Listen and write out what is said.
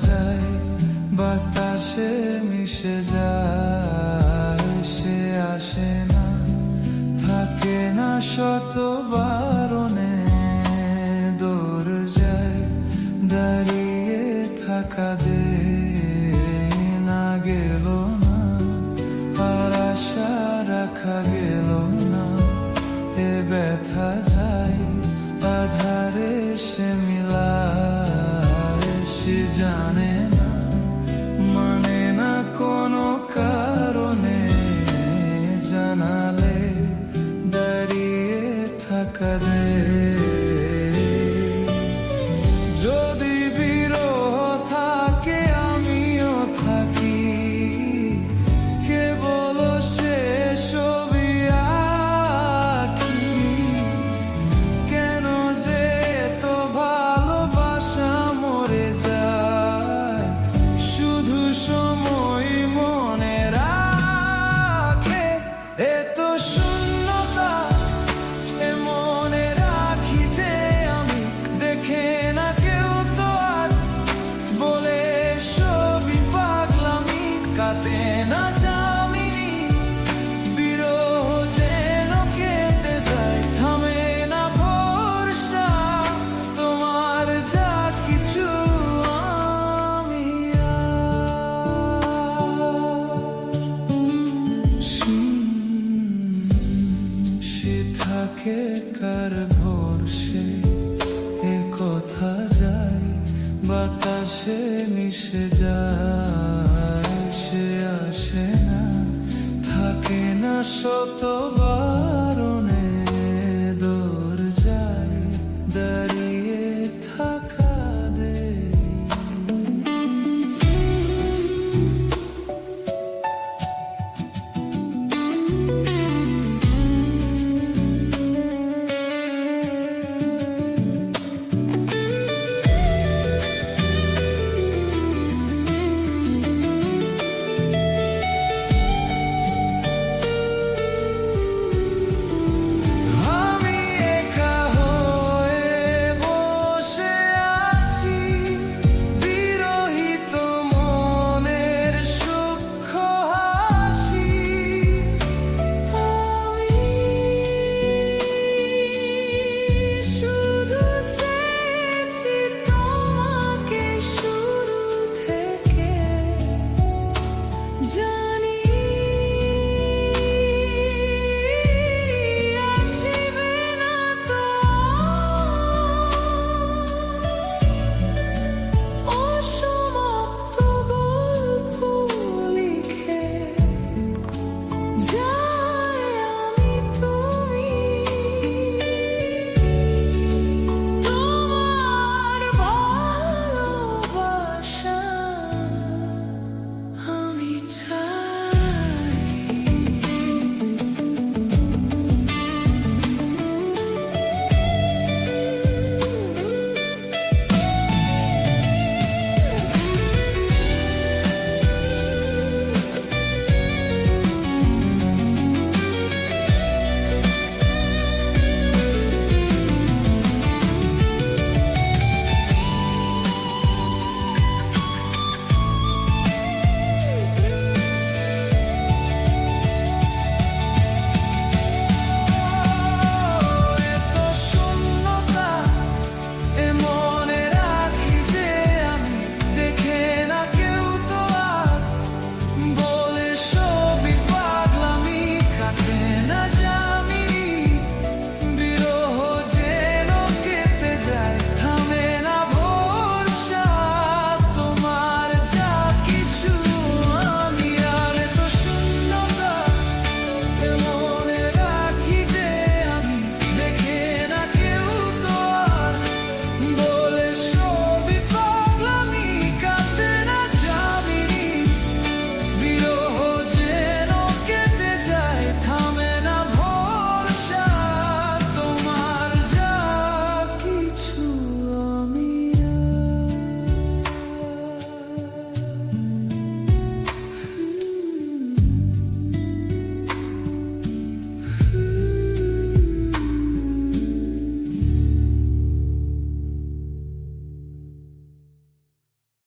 যায়, বাতাসে মিশে যায়। সে আসে না, থাকে না, শত বারণে দৌড় যায়। দাঁড়িয়ে থাকা দিন গেল না, আর আশা রাখা গেল না। এ ব্যথা যায়, আধারে সে মিলায়। সে জানে না, মানে না কোনো কারণে, জানালে দাঁড়িয়ে থাকা দে। যদি বিরহ থাকে আমিও থাকি, কেবল সে ছবি আঁকি। কেন যে তো ভালোবাসা মরে যায়, শুধু সময় মনে রাখে। এত শূন্যতা এ মনে রাখি যে আমি, দেখে না কেউ তো আর, বলে সবই পাগলামি। কাটে না জামিনি, বিরহ যেন কেটে যায়। থামে না ভরসা তোমার যা কিছু, আমি সে থাকে কার ভরসে, এ কথা যায়, বাতাসে মিশে যায়। সে আসে না, থাকে না, শত